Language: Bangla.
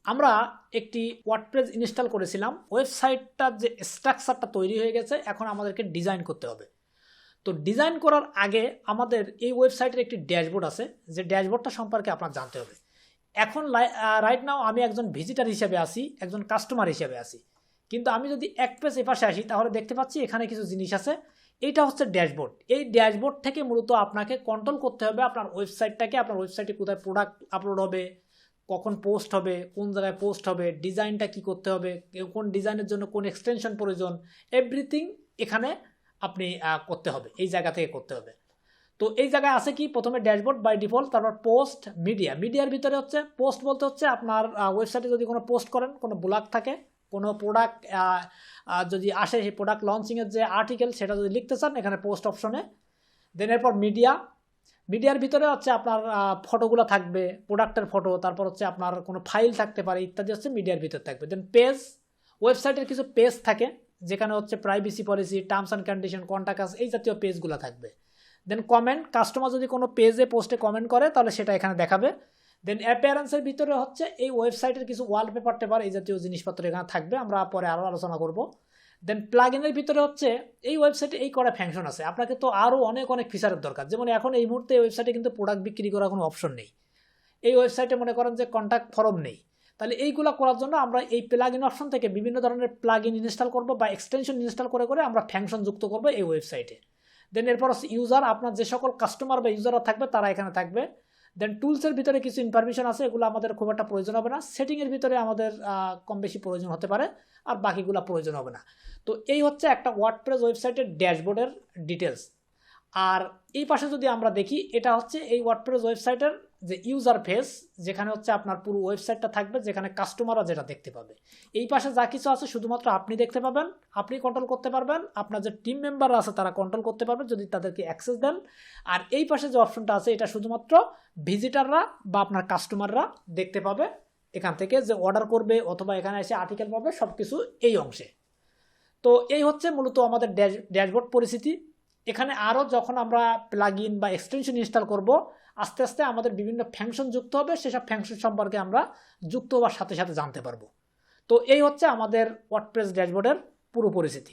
আমরা একটি ওয়ার্ডপ্রেস ইনস্টল করেছিলাম, ওয়েবসাইটটার যে স্ট্রাকচারটা তৈরি হয়ে গেছে, এখন আমাদেরকে ডিজাইন করতে হবে। তো ডিজাইন করার আগে আমাদের এই ওয়েবসাইটের একটি ড্যাশবোর্ড আছে, যে ড্যাশবোর্ডটা সম্পর্কে আপনার জানতে হবে। এখন রাইট নাও আমি একজন ভিজিটার হিসেবে আসি, একজন কাস্টমার হিসেবে আসি, কিন্তু আমি যদি এক পেজ এপাশে আসি তাহলে দেখতে পাচ্ছি এখানে কিছু জিনিস আছে। এইটা হচ্ছে ড্যাশবোর্ড। এই ড্যাশবোর্ড থেকে মূলত আপনাকে কন্ট্রোল করতে হবে আপনার ওয়েবসাইটটাকে, আপনার ওয়েবসাইটে কোথায় প্রোডাক্ট আপলোড হবে, কখন পোস্ট হবে, কোন জায়গায় পোস্ট হবে, ডিজাইনটা কি করতে হবে, কোন ডিজাইনের জন্য কোন এক্সটেনশন প্রয়োজন, এভরিথিং এখানে আপনি করতে হবে, এই জায়গা থেকে করতে হবে। তো এই জায়গায় আছে কি, প্রথমে ড্যাশবোর্ড বাই ডিফল্ট, তারপর পোস্ট, মিডিয়ার ভিতরে হচ্ছে পোস্ট বলতে হচ্ছে আপনার ওয়েবসাইটে যদি কোনো পোস্ট করেন, কোনো ব্লগ থাকে, কোনো প্রোডাক্ট যদি আসে, সেই প্রোডাক্ট লঞ্চিংয়ের যে আর্টিকেল সেটা যদি লিখতে চান এখানে পোস্ট অপশনে। দেন এরপর মিডিয়ার ভিতরে হচ্ছে আপনার ফটোগুলো থাকবে, প্রোডাক্টের ফটো, তারপর হচ্ছে আপনার কোনো ফাইল থাকতে পারে ইত্যাদি হচ্ছে মিডিয়ার ভিতরে থাকবে। দেন পেজ, ওয়েবসাইটের কিছু পেজ থাকে যেখানে হচ্ছে privacy policy, terms and condition, contact, এই জাতীয় পেজগুলো থাকবে। দেন কমেন্ট, কাস্টমার যদি কোনো পেজে পোস্টে কমেন্ট করে তাহলে সেটা এখানে দেখাবে। দেন অ্যাপিয়ারেন্সের ভিতরে হচ্ছে এই ওয়েবসাইটের কিছু ওয়ালপেপার টেপার, এই জাতীয় জিনিসপত্র এখানে থাকবে, আমরা পরে আরও আলোচনা করব। দেন প্লাগইনের ভিতরে হচ্ছে এই ওয়েবসাইটে এই করা ফাংশন আছে, আপনাকে তো আরও অনেক ফিচারের দরকার। যেমন এখন এই মুহূর্তে এই ওয়েবসাইটে কিন্তু প্রোডাক্ট বিক্রি করার কোনো অপশন নেই, এই ওয়েবসাইটে মনে করেন যে কন্ট্যাক্ট ফর্ম নেই। তাহলে এইগুলো করার জন্য আমরা এই প্লাগইন অপশন থেকে বিভিন্ন ধরনের প্লাগইন ইনস্টল করব বা এক্সটেনশন ইনস্টল করে আমরা ফাংশন যুক্ত করব এই ওয়েবসাইটে। দেন এরপর হচ্ছে ইউজার, আপনার যে সকল কাস্টমার বা ইউজাররা থাকবে তারা এখানে থাকবে। দেন টুলসের ভিতরে কিছু ইনফরমেশন আছে, এগুলো আমাদের খুব একটা প্রয়োজন হবে না। সেটিংয়ের ভিতরে আমাদের কম বেশি প্রয়োজন হতে পারে, আর বাকিগুলো প্রয়োজন হবে না। তো এই হচ্ছে একটা ওয়ার্ডপ্রেস ওয়েবসাইটের ড্যাশবোর্ডের ডিটেলস। আর এই পাশে যদি আমরা দেখি, এটা হচ্ছে এই ওয়ার্ডপ্রেস ওয়েবসাইটের যে ইউজার ফেস, যেখানে হচ্ছে আপনার পুরো ওয়েবসাইটটা থাকবে, যেখানে কাস্টমাররা যেটা দেখতে পাবে। এই পাশে যা কিছু আছে শুধুমাত্র আপনি দেখতে পাবেন, আপনি কন্ট্রোল করতে পারবেন, আপনার যে টিম মেম্বাররা আছে তারা কন্ট্রোল করতে পারবেন যদি তাদেরকে অ্যাক্সেস দেন। আর এই পাশে যে অপশনটা আছে এটা শুধুমাত্র ভিজিটাররা বা আপনার কাস্টমাররা দেখতে পাবে, এখান থেকে যে অর্ডার করবে অথবা এখানে এসে আর্টিকেল পাবে, সব কিছু এই অংশে। তো এই হচ্ছে মূলত আমাদের ড্যাশবোর্ড পরিস্থিতি। এখানে আরও যখন আমরা প্লাগইন বা এক্সটেনশন ইনস্টল করব, আস্তে আস্তে আমাদের বিভিন্ন ফাংশন যুক্ত হবে, সেসব ফাংশন সম্পর্কে আমরা যুক্ত হওয়ার সাথে সাথে জানতে পারবো। তো এই হচ্ছে আমাদের ওয়ার্ডপ্রেস ড্যাশবোর্ডের পুরো পরিস্থিতি।